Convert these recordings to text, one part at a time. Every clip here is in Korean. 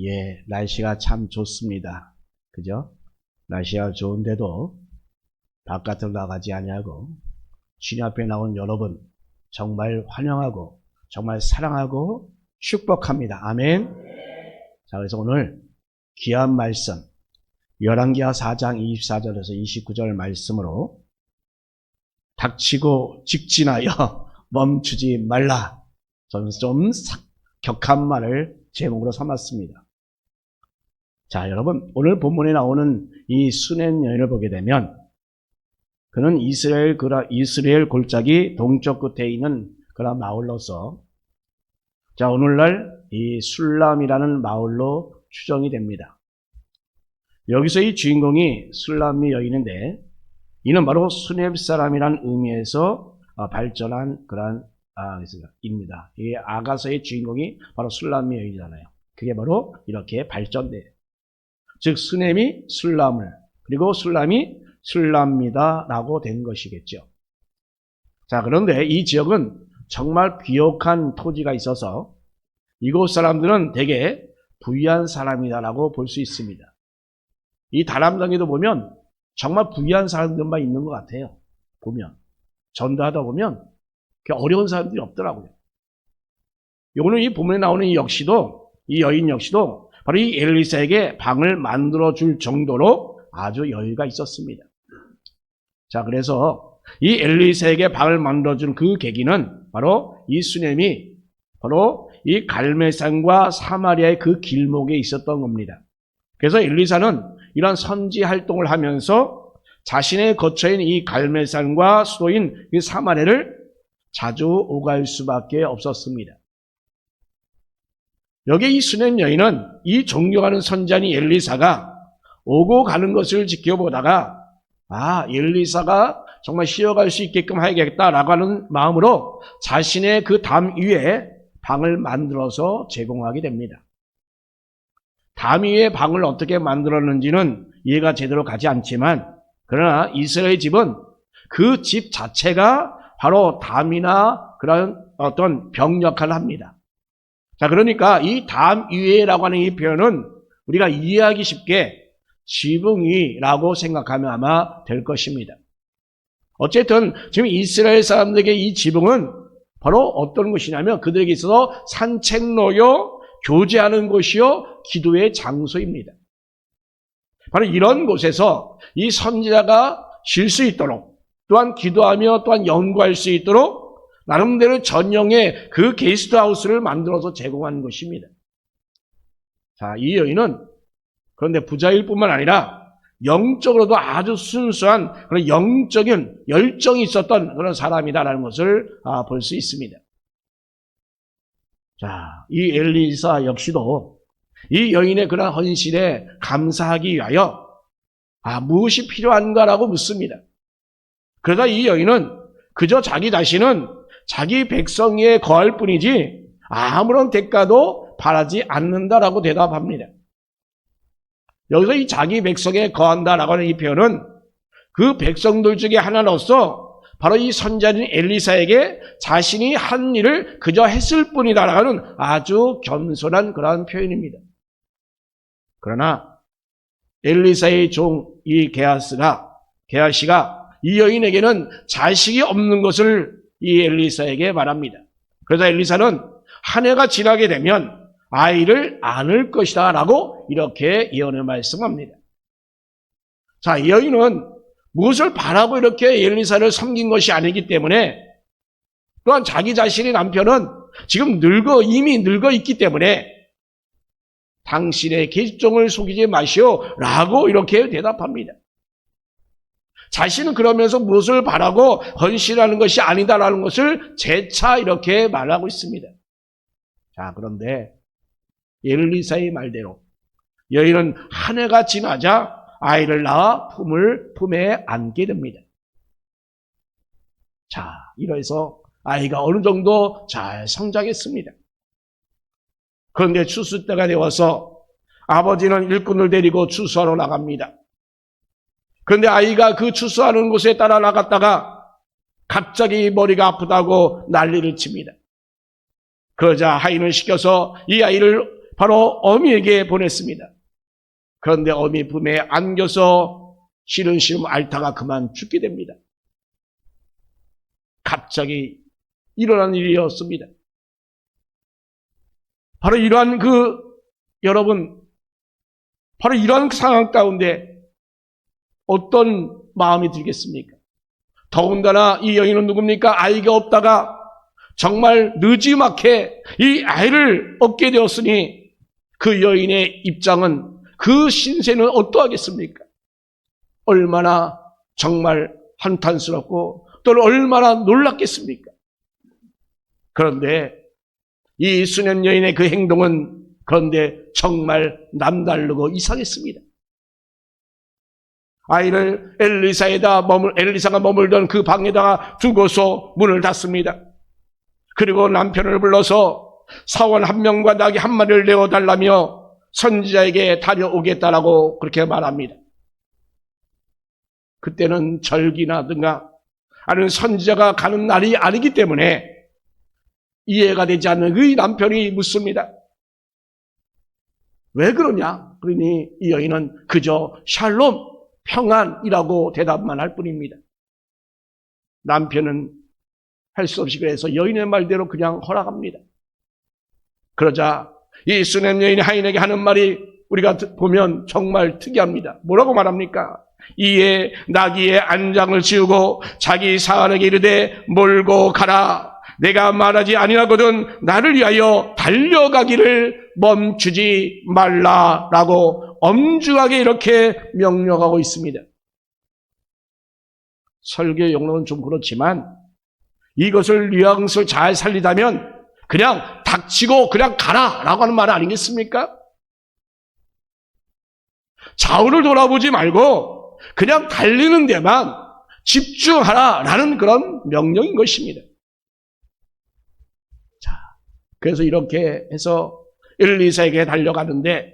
예, 날씨가 참 좋습니다. 그죠? 날씨가 좋은데도 바깥을 나가지 아니하고 주님 앞에 나온 여러분 정말 환영하고 정말 사랑하고 축복합니다. 아멘. 자, 그래서 오늘 귀한 말씀 열왕기하 4장 24절에서 29절 말씀으로 닥치고 직진하여 멈추지 말라. 저는 좀 격한 말을 제목으로 삼았습니다. 자, 여러분, 오늘 본문에 나오는 이 수넴 여인을 보게 되면 그는 이스라엘 골짜기 동쪽 끝에 있는 그런 마을로서 자, 오늘날 이 술람이라는 마을로 추정이 됩니다. 여기서 이 주인공이 술람이 여인인데 이는 바로 수넴 사람이라는 의미에서 발전한 그러한 입니다. 이 아가서의 주인공이 바로 술람이 여인이잖아요. 그게 바로 이렇게 발전돼요. 즉 수넴이 술람을 그리고 술람이 술람이다라고 된 것이겠죠. 자, 그런데 이 지역은 정말 비옥한 토지가 있어서 이곳 사람들은 되게 부유한 사람이다라고 볼 수 있습니다. 이 다람당에도 보면 정말 부유한 사람들만 있는 것 같아요. 보면 전도하다 보면 어려운 사람들이 없더라고요. 오늘 이 본문에 나오는 이 여인 역시도 바로 이 엘리사에게 방을 만들어줄 정도로 아주 여유가 있었습니다. 자, 그래서 이 엘리사에게 방을 만들어준 그 계기는 바로 이 수넴이 바로 이 갈멜산과 사마리아의 그 길목에 있었던 겁니다. 그래서 엘리사는 이런 선지 활동을 하면서 자신의 거처인 이 갈멜산과 수도인 이 사마리아를 자주 오갈 수밖에 없었습니다. 여기 이 수넴 여인은 이 존경하는 선지자인 엘리사가 오고 가는 것을 지켜보다가 엘리사가 정말 쉬어갈 수 있게끔 해야겠다라고 하는 마음으로 자신의 그 담 위에 방을 만들어서 제공하게 됩니다. 담 위에 방을 어떻게 만들었는지는 이해가 제대로 가지 않지만 그러나 이스라엘 집은 그 집 자체가 바로 담이나 그런 어떤 벽 역할을 합니다. 자, 그러니까 이 담 위에라고 하는 이 표현은 우리가 이해하기 쉽게 지붕 위라고 생각하면 아마 될 것입니다. 어쨌든 지금 이스라엘 사람들에게 이 지붕은 바로 어떤 곳이냐면 그들에게 있어서 산책로요, 교제하는 곳이요, 기도의 장소입니다. 바로 이런 곳에서 이 선지자가 쉴 수 있도록 또한 기도하며 또한 연구할 수 있도록 나름대로 전용의 그 게스트하우스를 만들어서 제공한 것입니다. 자, 이 여인은 그런데 부자일 뿐만 아니라 영적으로도 아주 순수한 그런 영적인 열정이 있었던 그런 사람이다라는 것을 볼 수 있습니다. 자, 이 엘리사 역시도 이 여인의 그런 헌신에 감사하기 위하여 무엇이 필요한가라고 묻습니다. 그러다 이 여인은 그저 자기 자신은 자기 백성에 거할 뿐이지 아무런 대가도 바라지 않는다라고 대답합니다. 여기서 이 자기 백성에 거한다라고 하는 이 표현은 그 백성들 중에 하나로서 바로 이 선지자인 엘리사에게 자신이 한 일을 그저 했을 뿐이다라고 하는 아주 겸손한 그러한 표현입니다. 그러나 엘리사의 종 이 게하시가 이 여인에게는 자식이 없는 것을 이 엘리사에게 말합니다. 그래서 엘리사는 한 해가 지나게 되면 아이를 안을 것이다 라고 이렇게 예언을 말씀합니다. 자, 이 여인은 무엇을 바라고 이렇게 엘리사를 섬긴 것이 아니기 때문에 또한 자기 자신의 남편은 지금 이미 늙어 있기 때문에 당신의 계집종을 속이지 마시오 라고 이렇게 대답합니다. 자신은 그러면서 무엇을 바라고 헌신하는 것이 아니다라는 것을 재차 이렇게 말하고 있습니다. 자, 그런데 엘리사의 말대로 여인은 한 해가 지나자 아이를 낳아 품에 안게 됩니다. 자, 이래서 아이가 어느 정도 잘 성장했습니다. 그런데 추수 때가 되어서 아버지는 일꾼을 데리고 추수하러 나갑니다. 그런데 아이가 그 추수하는 곳에 따라 나갔다가 갑자기 머리가 아프다고 난리를 칩니다. 그러자 하인을 시켜서 이 아이를 바로 어미에게 보냈습니다. 그런데 어미 품에 안겨서 시름시름 앓다가 그만 죽게 됩니다. 갑자기 일어난 일이었습니다. 바로 이러한 여러분, 바로 이러한 상황 가운데 어떤 마음이 들겠습니까? 더군다나 이 여인은 누굽니까? 아이가 없다가 정말 느지막해 이 아이를 얻게 되었으니 그 여인의 입장은, 그 신세는 어떠하겠습니까? 얼마나 정말 한탄스럽고 또는 얼마나 놀랐겠습니까? 그런데 이 수년 여인의 그 행동은 그런데 정말 남다르고 이상했습니다. 아이를 엘리사가 머물던 그 방에다가 두고서 문을 닫습니다. 그리고 남편을 불러서 사원 한 명과 나귀 한 마리를 내어달라며 선지자에게 다녀오겠다라고 그렇게 말합니다. 그때는 절기나든가 아니면 선지자가 가는 날이 아니기 때문에 이해가 되지 않는 그 남편이 묻습니다. 왜 그러냐? 그러니 이 여인은 그저 샬롬, 평안이라고 대답만 할 뿐입니다. 남편은 할 수 없이 그래서 여인의 말대로 그냥 허락합니다. 그러자 이 수냄 여인이 하인에게 하는 말이 우리가 보면 정말 특이합니다. 뭐라고 말합니까? 이에 나귀의 안장을 지우고 자기 사환에게 이르되 몰고 가라. 내가 말하지 아니하거든 나를 위하여 달려가기를 멈추지 말라라고 엄중하게 이렇게 명령하고 있습니다. 설교 용어는 좀 그렇지만 이것을 뉘앙스를 잘 살리다면 그냥 닥치고 그냥 가라라고 하는 말 아니겠습니까? 좌우를 돌아보지 말고 그냥 달리는 데만 집중하라라는 그런 명령인 것입니다. 자, 그래서 이렇게 해서 엘리사에게 달려가는데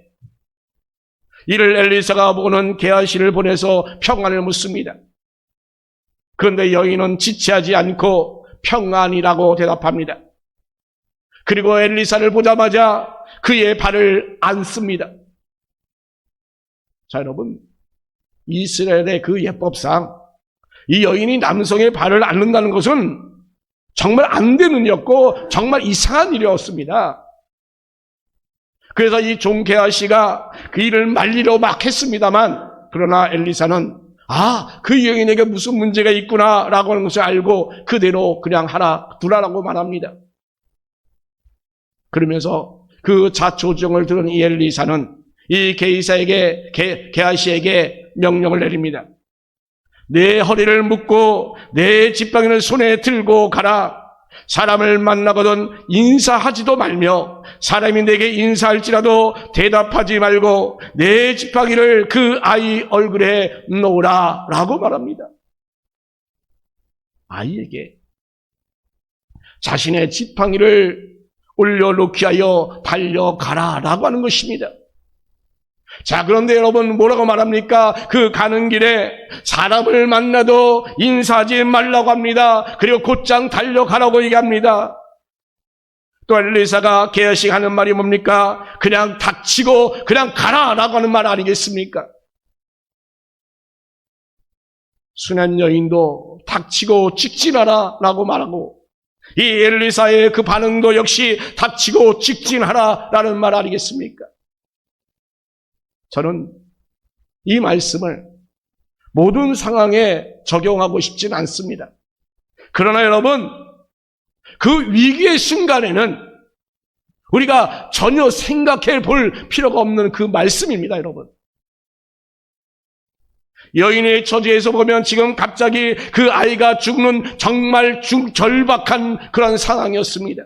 이를 엘리사가 보고는 게하시를 보내서 평안을 묻습니다. 그런데 여인은 지체하지 않고 평안이라고 대답합니다. 그리고 엘리사를 보자마자 그의 발을 안습니다. 자, 여러분, 이스라엘의 그 예법상 이 여인이 남성의 발을 앓는다는 것은 정말 안 되는 일이었고 정말 이상한 일이었습니다. 그래서 이 종 게하시가 그 일을 말리려 막 했습니다만 그러나 엘리사는 그 여인에게 무슨 문제가 있구나라고 하는 것을 알고 그대로 그냥 두라라고 말합니다. 그러면서 그 자초정을 들은 이 엘리사는 이 게하시에게 명령을 내립니다. 내 허리를 묶고 내 지팡이를 손에 들고 가라. 사람을 만나거든 인사하지도 말며 사람이 내게 인사할지라도 대답하지 말고 내 지팡이를 그 아이 얼굴에 놓으라 라고 말합니다. 아이에게 자신의 지팡이를 올려놓기 하여 달려가라 라고 하는 것입니다. 자, 그런데 여러분 뭐라고 말합니까? 그 가는 길에 사람을 만나도 인사하지 말라고 합니다. 그리고 곧장 달려가라고 얘기합니다. 또 엘리사가 게하시 하는 말이 뭡니까? 그냥 닥치고 그냥 가라라고 하는 말 아니겠습니까? 순한 여인도 닥치고 직진하라 라고 말하고 이 엘리사의 그 반응도 역시 닥치고 직진하라 라는 말 아니겠습니까? 저는 이 말씀을 모든 상황에 적용하고 싶지는 않습니다. 그러나 여러분, 그 위기의 순간에는 우리가 전혀 생각해 볼 필요가 없는 그 말씀입니다, 여러분. 여인의 처지에서 보면 지금 갑자기 그 아이가 죽는 정말 절박한 그런 상황이었습니다.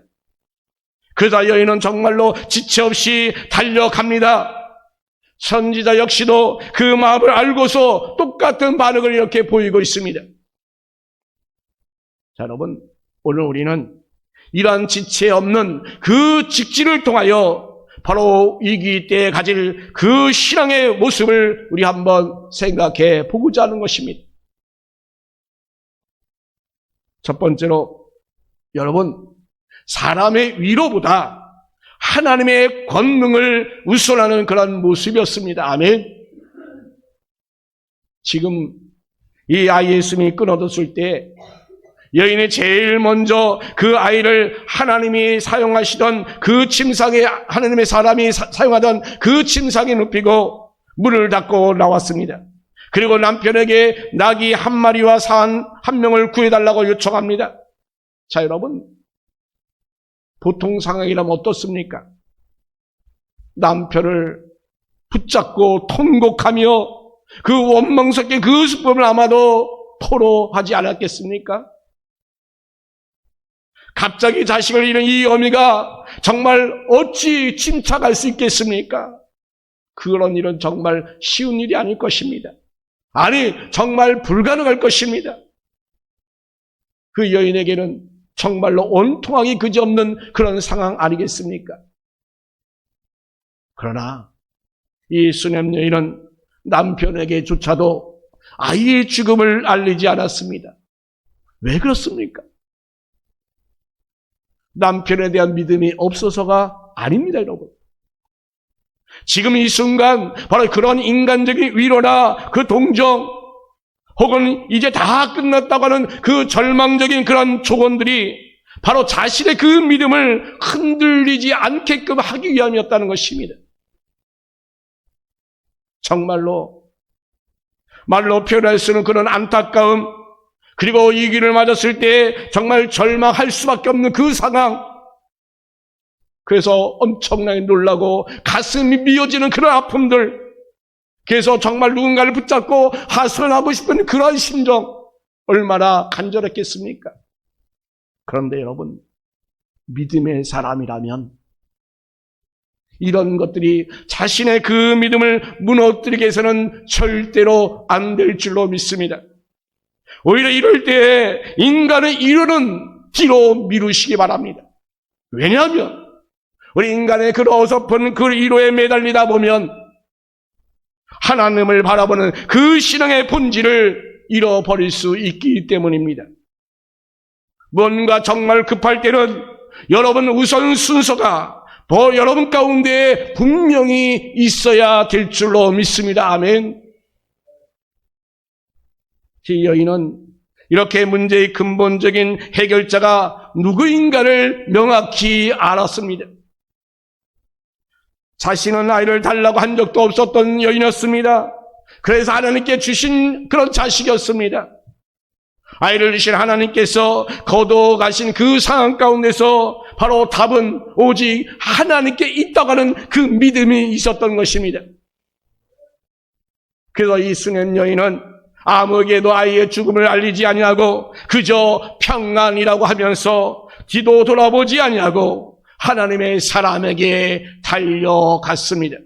그러자 여인은 정말로 지체 없이 달려갑니다. 선지자 역시도 그 마음을 알고서 똑같은 반응을 이렇게 보이고 있습니다. 자, 여러분, 오늘 우리는 이러한 지체 없는 그 직진을 통하여 바로 위기 때에 가질 그 신앙의 모습을 우리 한번 생각해 보고자 하는 것입니다. 첫 번째로, 여러분, 사람의 위로보다 하나님의 권능을 우선하는 그런 모습이었습니다. 아멘. 지금 이 아이의 숨이 끊어졌을 때 여인이 제일 먼저 그 아이를 하나님이 사용하시던 그 침상에, 하나님의 사람이 사용하던 그 침상에 눕히고 문을 닫고 나왔습니다. 그리고 남편에게 나귀 한 마리와 산 한 명을 구해달라고 요청합니다. 자, 여러분, 보통 상황이라면 어떻습니까? 남편을 붙잡고 통곡하며 그 원망스럽게 그 수법을 아마도 토로하지 않았겠습니까? 갑자기 자식을 잃은 이 어미가 정말 어찌 침착할 수 있겠습니까? 그런 일은 정말 쉬운 일이 아닐 것입니다. 아니, 정말 불가능할 것입니다. 그 여인에게는 정말로 온통하기 그지없는 그런 상황 아니겠습니까? 그러나 이 수냄 여인은 남편에게조차도 아이의 죽음을 알리지 않았습니다. 왜 그렇습니까? 남편에 대한 믿음이 없어서가 아닙니다, 여러분. 지금 이 순간 바로 그런 인간적인 위로나 그 동정 혹은 이제 다 끝났다고 하는 그 절망적인 그런 조언들이 바로 자신의 그 믿음을 흔들리지 않게끔 하기 위함이었다는 것입니다. 정말로 말로 표현할 수 없는 그런 안타까움, 그리고 이 길을 맞았을 때 정말 절망할 수밖에 없는 그 상황, 그래서 엄청나게 놀라고 가슴이 미어지는 그런 아픔들, 그래서 정말 누군가를 붙잡고 하소연하고 싶은 그런 심정, 얼마나 간절했겠습니까? 그런데 여러분, 믿음의 사람이라면 이런 것들이 자신의 그 믿음을 무너뜨리게 해서는 절대로 안 될 줄로 믿습니다. 오히려 이럴 때 인간의 이론은 뒤로 미루시기 바랍니다. 왜냐하면 우리 인간의 그 어설픈 그 이로에 매달리다 보면 하나님을 바라보는 그 신앙의 본질을 잃어버릴 수 있기 때문입니다. 뭔가 정말 급할 때는 여러분 우선 순서가 여러분 가운데 분명히 있어야 될 줄로 믿습니다. 아멘. 이 여인은 이렇게 문제의 근본적인 해결자가 누구인가를 명확히 알았습니다. 자신은 아이를 달라고 한 적도 없었던 여인이었습니다. 그래서 하나님께 주신 그런 자식이었습니다. 아이를 주신 하나님께서 거둬가신 그 상황 가운데서 바로 답은 오직 하나님께 있다고 하는 그 믿음이 있었던 것입니다. 그래서 이 수냄 여인은 아무에게도 아이의 죽음을 알리지 아니하고 그저 평안이라고 하면서 뒤도 돌아보지 아니하고 하나님의 사람에게 달려갔습니다.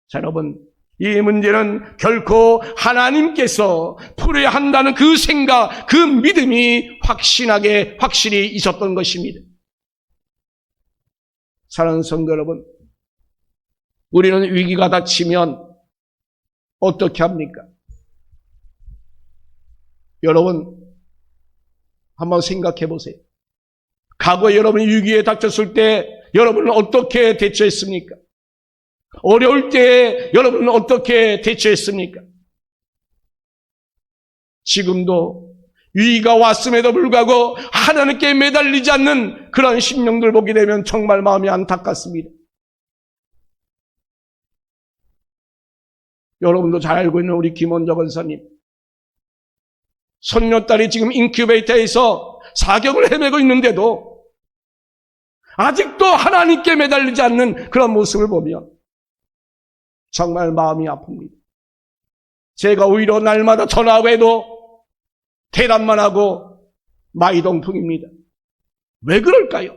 자, 여러분, 이 문제는 결코 하나님께서 풀어야 한다는 그 생각, 그 믿음이 확실히 있었던 것입니다. 사랑하는 성도 여러분, 우리는 위기가 닥치면 어떻게 합니까? 여러분, 한번 생각해 보세요. 과거에 여러분이 위기에 닥쳤을 때 여러분은 어떻게 대처했습니까? 어려울 때 여러분은 어떻게 대처했습니까? 지금도 위기가 왔음에도 불구하고 하나님께 매달리지 않는 그런 심령들 보게 되면 정말 마음이 안타깝습니다. 여러분도 잘 알고 있는 우리 김원정 권사님, 손녀딸이 지금 인큐베이터에서 사경을 헤매고 있는데도 아직도 하나님께 매달리지 않는 그런 모습을 보면 정말 마음이 아픕니다. 제가 오히려 날마다 전화하고 해도 대답만 하고 마이동풍입니다. 왜 그럴까요?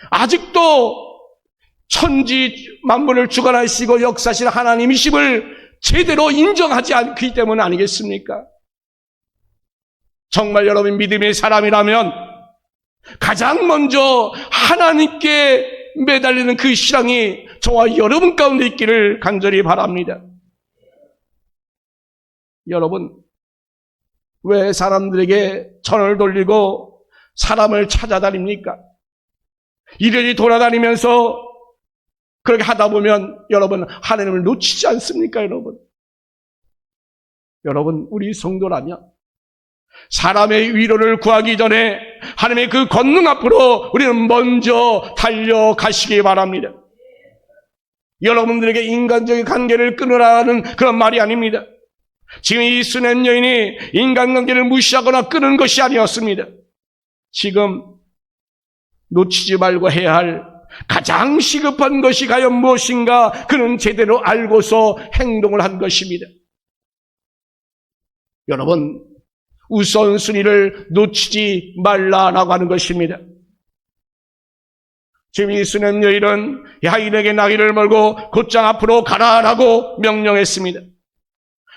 아직도 천지 만물을 주관하시고 역사하신 하나님이심을 제대로 인정하지 않기 때문 아니겠습니까? 정말 여러분 믿음의 사람이라면 가장 먼저 하나님께 매달리는 그 신앙이 저와 여러분 가운데 있기를 간절히 바랍니다. 여러분, 왜 사람들에게 천을 돌리고 사람을 찾아다닙니까? 이리저리 돌아다니면서 그렇게 하다 보면 여러분 하나님을 놓치지 않습니까, 여러분? 여러분, 우리 성도라면 사람의 위로를 구하기 전에 하나님의 그 권능 앞으로 우리는 먼저 달려가시기 바랍니다. 여러분들에게 인간적인 관계를 끊으라는 그런 말이 아닙니다. 지금 이 수냄 여인이 인간관계를 무시하거나 끊은 것이 아니었습니다. 지금 놓치지 말고 해야 할 가장 시급한 것이 과연 무엇인가 그는 제대로 알고서 행동을 한 것입니다. 여러분, 우선순위를 놓치지 말라라고 하는 것입니다. 지금 이 수냄 여인은 야인에게 나귀를 몰고 곧장 앞으로 가라라고 명령했습니다.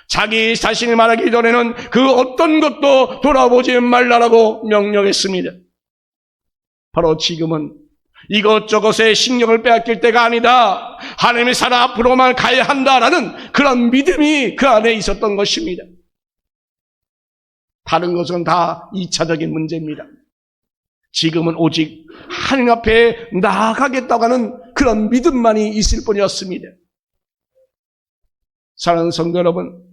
자기 자신이 말하기 전에는 그 어떤 것도 돌아보지 말라라고 명령했습니다. 바로 지금은 이것저것에 신경을 빼앗길 때가 아니다. 하나님의 사랑 앞으로만 가야 한다라는 그런 믿음이 그 안에 있었던 것입니다. 다른 것은 다 2차적인 문제입니다. 지금은 오직 하나님 앞에 나아가겠다고 하는 그런 믿음만이 있을 뿐이었습니다. 사랑하는 성도 여러분,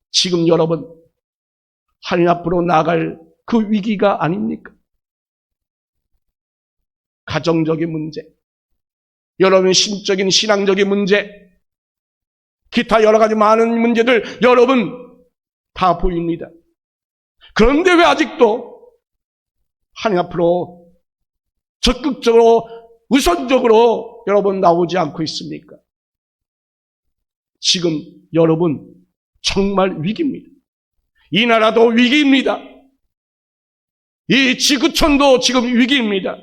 지금 여러분 하나님 앞으로 나아갈 그 위기가 아닙니까? 가정적인 문제, 여러분의 신적인 신앙적인 문제, 기타 여러 가지 많은 문제들 여러분 다 보입니다. 그런데 왜 아직도 하나님 앞으로 적극적으로 우선적으로 여러분 나오지 않고 있습니까? 지금 여러분 정말 위기입니다. 이 나라도 위기입니다. 이 지구촌도 지금 위기입니다.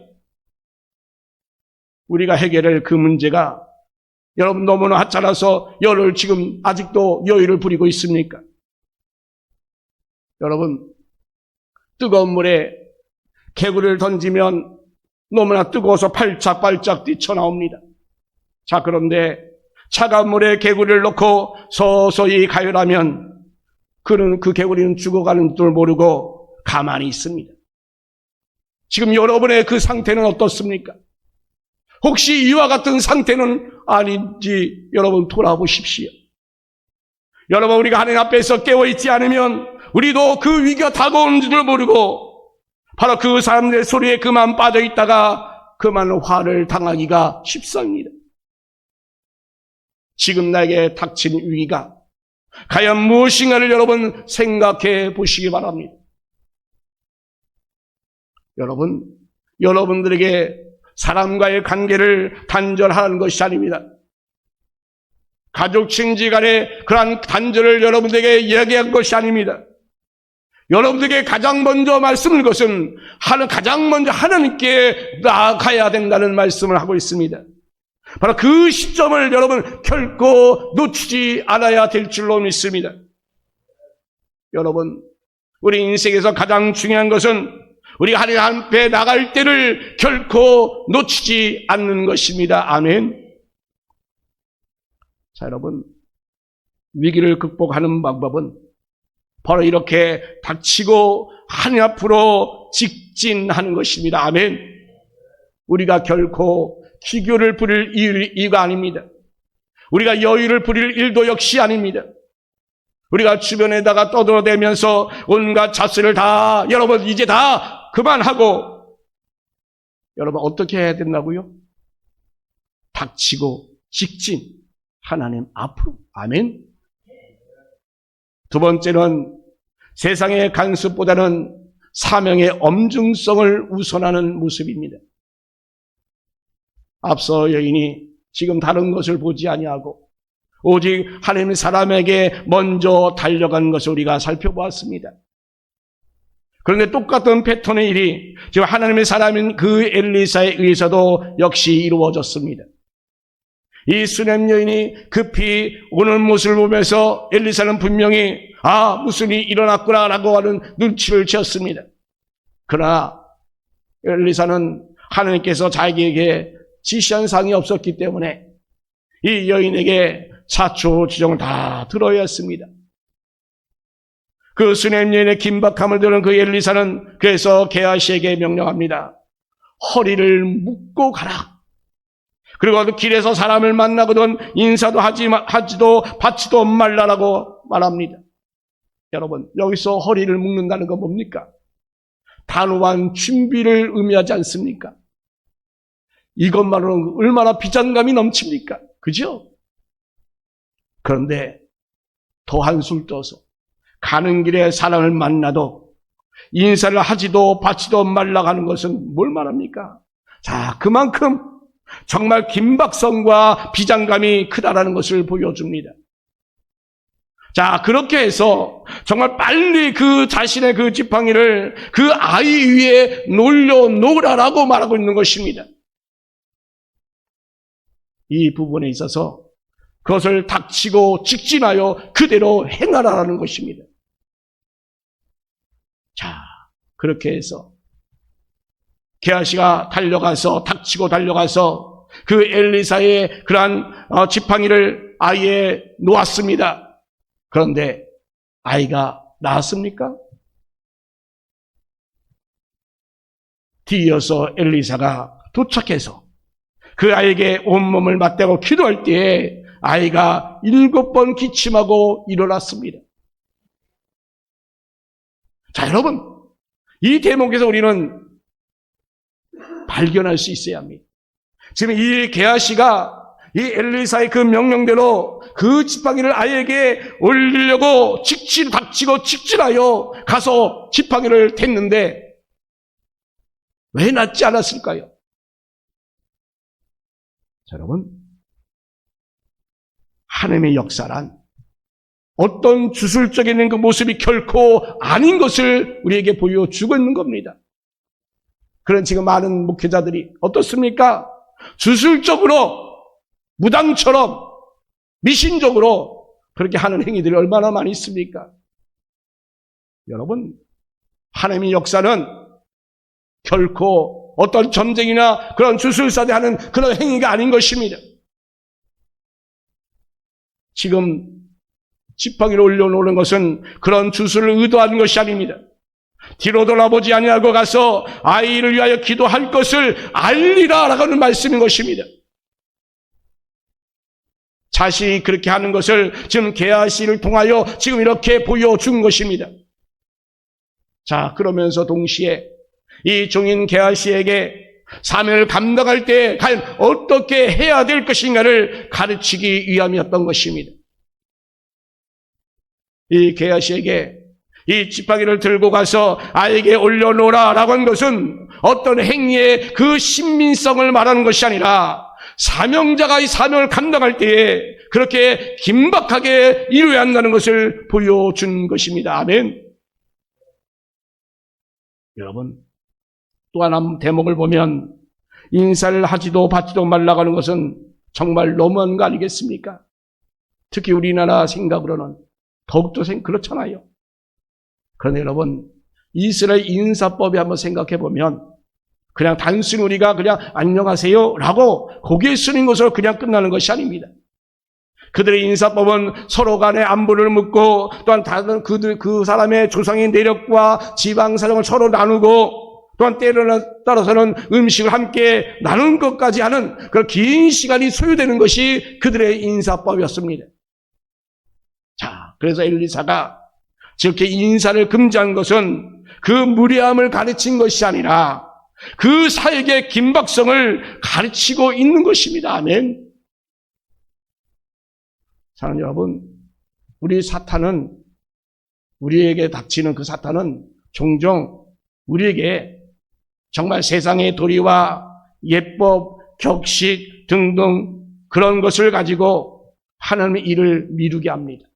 우리가 해결할 그 문제가 여러분 너무나 하찮아서 열을 지금 아직도 여유를 부리고 있습니까? 여러분, 뜨거운 물에 개구리를 던지면 너무나 뜨거워서 팔짝팔짝 뛰쳐나옵니다. 자, 그런데 차가운 물에 개구리를 넣고 서서히 가열하면 그는 그 개구리는 죽어가는 줄 모르고 가만히 있습니다. 지금 여러분의 그 상태는 어떻습니까? 혹시 이와 같은 상태는 아닌지 여러분 돌아보십시오. 여러분, 우리가 하나님 앞에서 깨어있지 않으면 우리도 그 위기가 다가오는 줄 모르고 바로 그 사람들의 소리에 그만 빠져있다가 그만 화를 당하기가 쉽습니다. 지금 나에게 닥친 위기가 과연 무엇인가를 여러분 생각해 보시기 바랍니다. 여러분, 여러분들에게 사람과의 관계를 단절하는 것이 아닙니다. 가족 친지 간의 그러한 단절을 여러분들에게 이야기한 것이 아닙니다. 여러분들에게 가장 먼저 말씀을 것은 가장 먼저 하나님께 나아가야 된다는 말씀을 하고 있습니다. 바로 그 시점을 여러분 결코 놓치지 않아야 될 줄로 믿습니다. 여러분, 우리 인생에서 가장 중요한 것은 우리가 하나님 앞에 나갈 때를 결코 놓치지 않는 것입니다. 아멘. 자, 여러분, 위기를 극복하는 방법은 바로 이렇게 닥치고 하나님 앞으로 직진하는 것입니다. 아멘. 우리가 결코 기교를 부릴 이유가 아닙니다. 우리가 여유를 부릴 일도 역시 아닙니다. 우리가 주변에다가 떠들어대면서 온갖 잣을 다 여러분 이제 다 그만하고 여러분 어떻게 해야 된다고요? 닥치고 직진 하나님 앞으로. 아멘. 두 번째는 세상의 간섭보다는 사명의 엄중성을 우선하는 모습입니다. 앞서 여인이 지금 다른 것을 보지 아니하고 오직 하나님의 사람에게 먼저 달려간 것을 우리가 살펴보았습니다. 그런데 똑같은 패턴의 일이 지금 하나님의 사람인 그 엘리사에 의해서도 역시 이루어졌습니다. 이 수냄 여인이 급히 오는 모습을 보면서 엘리사는 분명히 무슨 일이 일어났구나라고 하는 눈치를 채었습니다. 그러나 엘리사는 하나님께서 자기에게 지시한 사항이 없었기 때문에 이 여인에게 사초 지정을 다 들어야 했습니다. 그 수냄 여인의 긴박함을 들은 그 엘리사는 그래서 게하시에게 명령합니다. 허리를 묶고 가라. 그리고 길에서 사람을 만나거든 인사도 하지도 받지도 말라라고 말합니다. 여러분, 여기서 허리를 묶는다는 건 뭡니까? 단호한 준비를 의미하지 않습니까? 이것만으로는 얼마나 비장감이 넘칩니까? 그죠? 그런데 더 한술 떠서 가는 길에 사람을 만나도 인사를 하지도 받지도 말라고 하는 것은 뭘 말합니까? 자, 그만큼 정말 긴박성과 비장감이 크다라는 것을 보여줍니다. 자, 그렇게 해서 정말 빨리 그 자신의 그 지팡이를 그 아이 위에 놀려놓으라라고 말하고 있는 것입니다. 이 부분에 있어서 그것을 닥치고 직진하여 그대로 행하라는 것입니다. 자, 그렇게 해서 게하시가 달려가서 닥치고 달려가서 그 엘리사의 그러한 지팡이를 아이에 놓았습니다. 그런데 아이가 나았습니까? 뒤이어서 엘리사가 도착해서 그 아이에게 온몸을 맞대고 기도할 때에 아이가 7번 기침하고 일어났습니다. 자, 여러분, 이 대목에서 우리는 발견할 수 있어야 합니다. 지금 이 게하시가 이 엘리사의 그 명령대로 그 지팡이를 아이에게 올리려고 닥치고 직진하여 가서 지팡이를 댔는데 왜 낫지 않았을까요? 자, 여러분, 하나님의 역사란 어떤 주술적인 그 모습이 결코 아닌 것을 우리에게 보여주고 있는 겁니다. 그런 지금 많은 목회자들이 어떻습니까? 주술적으로 무당처럼 미신적으로 그렇게 하는 행위들이 얼마나 많이 있습니까? 여러분, 하나님의 역사는 결코 어떤 점쟁이나 그런 주술사들 하는 그런 행위가 아닌 것입니다. 지금 지팡이를 올려놓는 것은 그런 주술을 의도하는 것이 아닙니다. 뒤로 돌아보지 아니하고 가서 아이를 위하여 기도할 것을 알리라라고 하는 말씀인 것입니다. 자신이 그렇게 하는 것을 지금 게하시를 통하여 지금 이렇게 보여준 것입니다. 자, 그러면서 동시에 이 종인 게하시에게 사명을 감당할 때 과연 어떻게 해야 될 것인가를 가르치기 위함이었던 것입니다. 이 게하시에게 이 지팡이를 들고 가서 아이에게 올려놓으라라고 한 것은 어떤 행위의 그 신민성을 말하는 것이 아니라 사명자가 이 사명을 감당할 때에 그렇게 긴박하게 이루어야 한다는 것을 보여준 것입니다. 아멘. 여러분, 또 하나 대목을 보면 인사를 하지도 받지도 말라고 하는 것은 정말 너무한 거 아니겠습니까? 특히 우리나라 생각으로는 더욱더 그렇잖아요. 그런데 여러분, 이스라엘 인사법에 한번 생각해 보면 그냥 단순히 우리가 그냥 안녕하세요 라고 고개 숙이는 것으로 그냥 끝나는 것이 아닙니다. 그들의 인사법은 서로 간에 안부를 묻고 또한 다른 그 사람의 조상의 내력과 지방 사정을 서로 나누고 또한 때를 따라서는 음식을 함께 나눈 것까지 하는 그런 긴 시간이 소요되는 것이 그들의 인사법이었습니다. 자, 그래서 엘리사가 저렇게 인사를 금지한 것은 그 무례함을 가르친 것이 아니라 그 사역의 긴박성을 가르치고 있는 것입니다. 아멘. 사랑하는 여러분, 우리 사탄은, 우리에게 닥치는 그 사탄은 종종 우리에게 정말 세상의 도리와 예법, 격식 등등 그런 것을 가지고 하나님의 일을 미루게 합니다.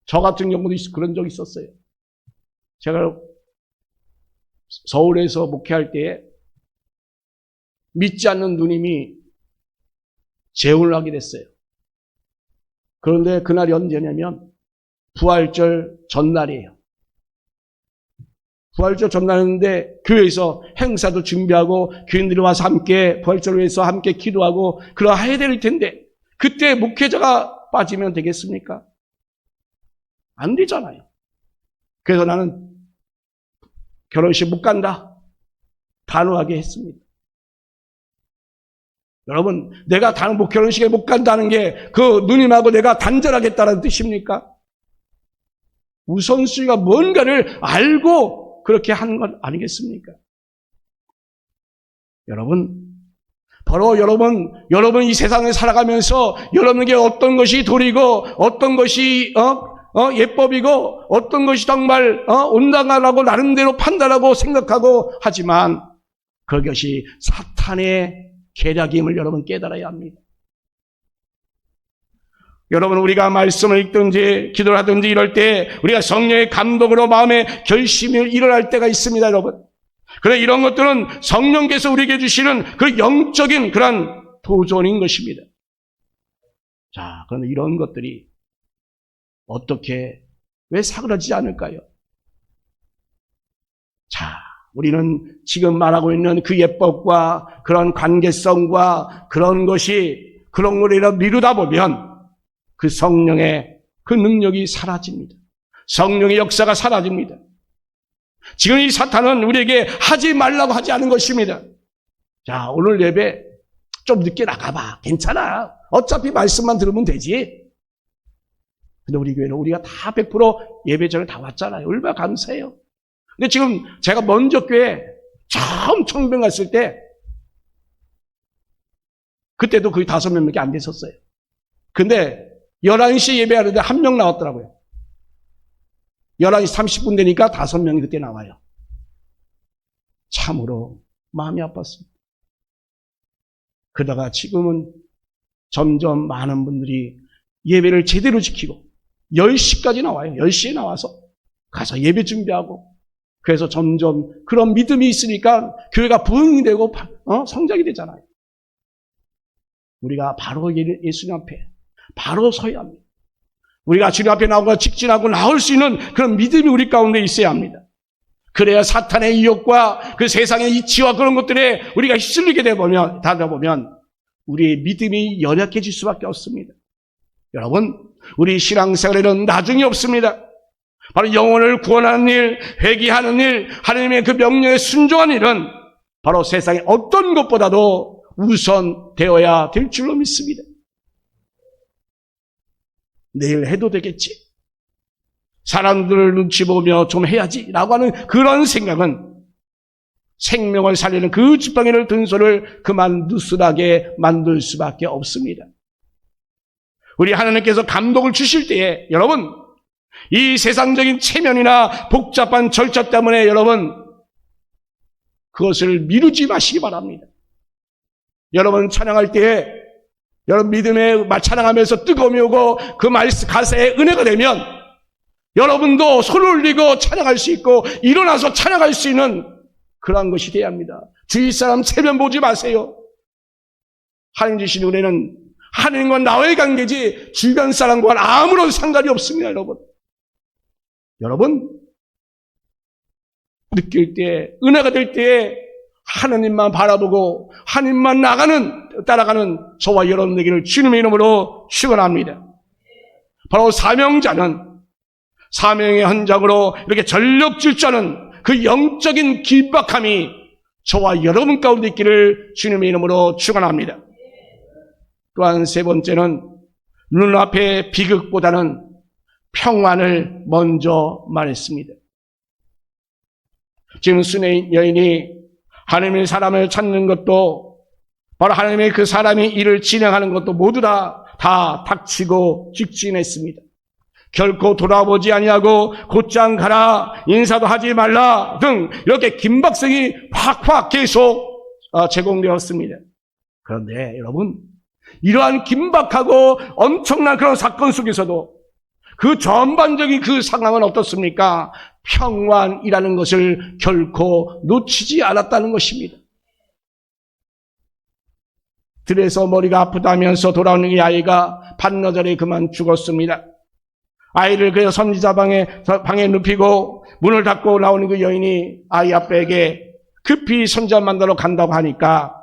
저 같은 경우도 그런 적이 있었어요. 제가 서울에서 목회할 때에 믿지 않는 누님이 재혼을 하게 됐어요. 그런데 그날이 언제냐면 부활절 전날이에요. 부활절 전날인데 교회에서 행사도 준비하고 교인들이 와서 함께 부활절을 위해서 함께 기도하고 그러해야 될 텐데 그때 목회자가 빠지면 되겠습니까? 안 되잖아요. 그래서 나는 결혼식 못 간다. 단호하게 했습니다. 여러분, 내가 결혼식에 못 간다는 게 그 누님하고 내가 단절하겠다는 뜻입니까? 우선순위가 뭔가를 알고 그렇게 한 것 아니겠습니까? 여러분, 바로 여러분 이 세상을 살아가면서 여러분에게 어떤 것이 도리고 어떤 것이 예법이고 어떤 것이 정말 온당하라고 나름대로 판단하고 생각하고 하지만 그것이 사탄의 계략임을 여러분 깨달아야 합니다. 여러분, 우리가 말씀을 읽든지 기도를 하든지 이럴 때 우리가 성령의 감동으로 마음에 결심이 일어날 때가 있습니다, 여러분. 그래, 이런 것들은 성령께서 우리에게 주시는 그 영적인 그런 도전인 것입니다. 자, 그런데 이런 것들이 왜 사그라지지 않을까요? 자, 우리는 지금 말하고 있는 그 예법과 그런 관계성과 그런 거를 미루다 보면 그 성령의 그 능력이 사라집니다. 성령의 역사가 사라집니다. 지금 이 사탄은 우리에게 하지 말라고 하지 않은 것입니다. 자, 오늘 예배 좀 늦게 나가봐. 괜찮아. 어차피 말씀만 들으면 되지. 근데 우리 교회는 우리가 다 100% 예배 전에 다 왔잖아요. 얼마나 감사해요. 근데 지금 제가 먼저 교회 처음 청병 갔을 때 그때도 거의 5명밖에 안 됐었어요. 근데 11시 예배하는데 1명 나왔더라고요. 11시 30분 되니까 5명이 그때 나와요. 참으로 마음이 아팠습니다. 그러다가 지금은 점점 많은 분들이 예배를 제대로 지키고 10시까지 나와요. 10시에 나와서 가서 예배 준비하고 그래서 점점 그런 믿음이 있으니까 교회가 부흥이 되고 성장이 되잖아요. 우리가 바로 예수님 앞에 바로 서야 합니다. 우리가 주님 앞에 나오고 직진하고 나올 수 있는 그런 믿음이 우리 가운데 있어야 합니다. 그래야 사탄의 유혹과 그 세상의 이치와 그런 것들에 우리가 휩쓸리게 되다 보면 우리의 믿음이 연약해질 수밖에 없습니다. 여러분, 우리 신앙생활에는 나중이 없습니다. 바로 영혼을 구원하는 일, 회개하는 일, 하나님의 그 명령에 순종하는 일은 바로 세상의 어떤 것보다도 우선되어야 될 줄로 믿습니다. 내일 해도 되겠지. 사람들을 눈치 보며 좀 해야지 라고 하는 그런 생각은 생명을 살리는 그 지팡이를 든 손을 그만 느슨하게 만들 수밖에 없습니다. 우리 하나님께서 감동을 주실 때에 여러분, 이 세상적인 체면이나 복잡한 절차 때문에 여러분 그것을 미루지 마시기 바랍니다. 여러분 찬양할 때에 여러분 믿음에 찬양하면서 뜨거움이 오고 그 가사에 은혜가 되면 여러분도 손을 올리고 찬양할 수 있고 일어나서 찬양할 수 있는 그러한 것이 되어야 합니다. 주위 사람 체면 보지 마세요. 하나님 주신 은혜는 하나님과 나의 관계지 주변 사람과는 아무런 상관이 없습니다. 여러분 느낄 때 은혜가 될 때에 하나님만 바라보고 하나님만 따라가는 저와 여러분 되기를 주님의 이름으로 축원합니다. 바로 사명자는 사명의 현장으로 이렇게 전력질주하는 그 영적인 긴박함이 저와 여러분 가운데 있기를 주님의 이름으로 축원합니다. 또한 세 번째는 눈앞의 비극보다는 평안을 먼저 말했습니다. 지금 수네 여인이 하나님의 사람을 찾는 것도 바로 하나님의 그 사람이 일을 진행하는 것도 모두 다 닥치고 직진했습니다. 결코 돌아보지 아니하고 곧장 가라, 인사도 하지 말라 등 이렇게 긴박성이 확 계속 제공되었습니다. 그런데 여러분, 이러한 긴박하고 엄청난 그런 사건 속에서도 그 전반적인 그 상황은 어떻습니까? 평안이라는 것을 결코 놓치지 않았다는 것입니다. 들에서 머리가 아프다면서 돌아오는 이 아이가 반나절에 그만 죽었습니다. 아이를 그래서 선지자 방에 눕히고 문을 닫고 나오는 그 여인이 아이 아빠에게 급히 선지자 만나러 간다고 하니까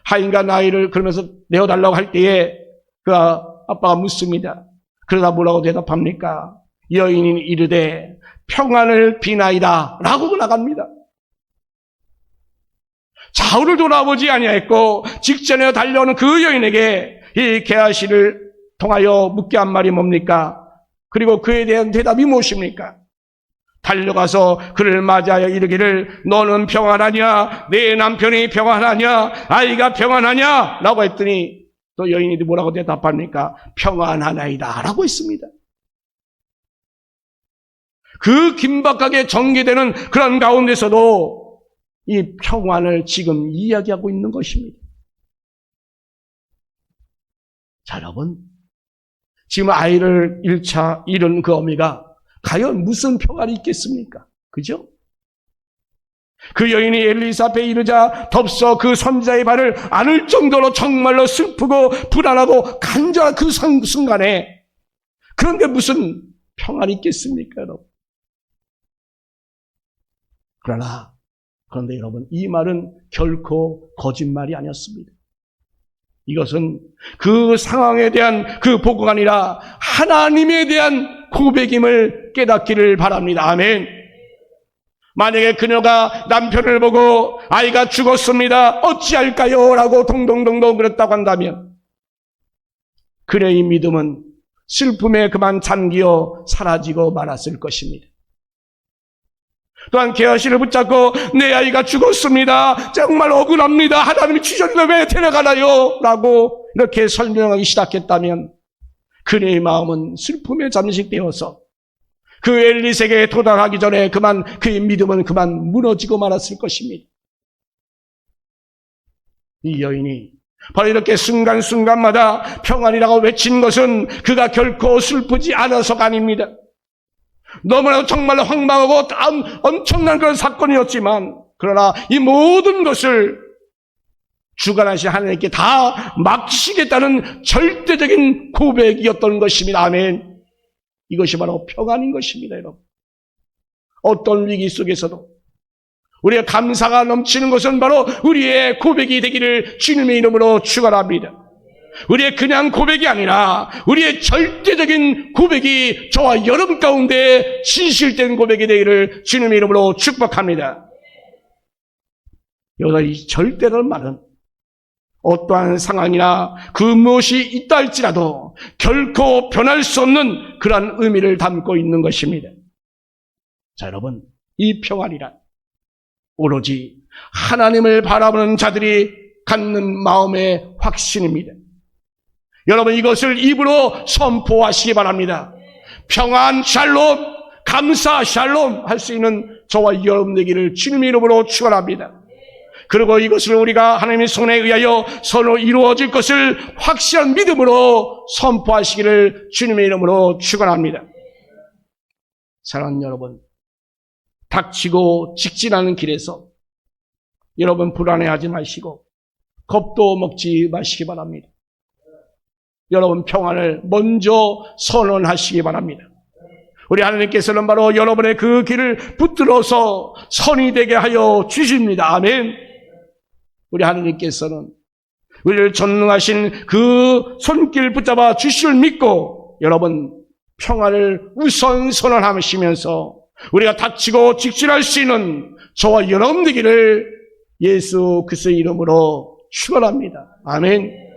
하인과 아이를 그러면서 내어달라고 할 때에 그 아빠가 묻습니다. 그러다 뭐라고 대답합니까? 여인이 이르되 평안을 비나이다 라고 나갑니다. 좌우를 돌아보지 아니하였고 직전에 달려오는 그 여인에게 이 게하시를 통하여 묻게 한 말이 뭡니까? 그리고 그에 대한 대답이 무엇입니까? 달려가서 그를 맞이하여 이르기를 너는 평안하냐? 내 남편이 평안하냐? 아이가 평안하냐? 라고 했더니 또 여인이 뭐라고 대답합니까? 평안하나이다 라고 했습니다. 그 긴박하게 전개되는 그런 가운데서도 이 평안을 지금 이야기하고 있는 것입니다. 자, 여러분, 지금 아이를 1차 잃은 그 어미가 과연 무슨 평안이 있겠습니까? 그죠? 그 여인이 엘리사벳에 이르자 덥서 그 선지자의 발을 안을 정도로 정말로 슬프고 불안하고 간절한 그 순간에 그런데 무슨 평안이 있겠습니까, 여러분? 그런데 여러분, 이 말은 결코 거짓말이 아니었습니다. 이것은 그 상황에 대한 그 보고가 아니라 하나님에 대한 고백임을 깨닫기를 바랍니다. 아멘. 만약에 그녀가 남편을 보고 아이가 죽었습니다. 어찌할까요? 라고 동동동동 그랬다고 한다면 그녀의 믿음은 슬픔에 그만 잠기어 사라지고 말았을 것입니다. 또한 게하시를 붙잡고 내 아이가 죽었습니다. 정말 억울합니다. 하나님이 주셨는데 왜 데려가나요? 라고 이렇게 설명하기 시작했다면 그녀의 마음은 슬픔에 잠식되어서 그 엘리세에게 도달하기 전에 그만 그의 믿음은 그만 무너지고 말았을 것입니다. 이 여인이 바로 이렇게 순간순간마다 평안이라고 외친 것은 그가 결코 슬프지 않아서가 아닙니다. 너무나도 정말로 황망하고 엄청난 그런 사건이었지만 그러나 이 모든 것을 주관하신 하나님께 다 맡기시겠다는 절대적인 고백이었던 것입니다. 아멘. 이것이 바로 평안인 것입니다, 여러분. 어떤 위기 속에서도 우리의 감사가 넘치는 것은 바로 우리의 고백이 되기를 주님의 이름으로 축원합니다. 우리의 그냥 고백이 아니라 우리의 절대적인 고백이 저와 여러분 가운데 진실된 고백이 되기를 주님의 이름으로 축복합니다. 여기서 이 절대라는 말은 어떠한 상황이나 그 무엇이 있다 할지라도 결코 변할 수 없는 그러한 의미를 담고 있는 것입니다. 자, 여러분, 이 평안이란 오로지 하나님을 바라보는 자들이 갖는 마음의 확신입니다. 여러분, 이것을 입으로 선포하시기 바랍니다. 평안 샬롬, 감사 샬롬 할 수 있는 저와 여러분 되기를 주님의 이름으로 축원합니다. 그리고 이것을 우리가 하나님의 손에 의하여 서로 이루어질 것을 확실한 믿음으로 선포하시기를 주님의 이름으로 축원합니다. 사랑하는 여러분, 닥치고 직진하는 길에서 여러분 불안해하지 마시고 겁도 먹지 마시기 바랍니다. 여러분 평안을 먼저 선언하시기 바랍니다. 우리 하나님께서는 바로 여러분의 그 길을 붙들어서 선이 되게 하여 주십니다. 아멘. 우리 하나님께서는 우리를 전능하신 그 손길 붙잡아 주실 믿고 여러분 평안을 우선 선언하시면서 우리가 닥치고 직진할 수 있는 저와 여러분 되기를 예수 그리스도의 이름으로 축원합니다. 아멘.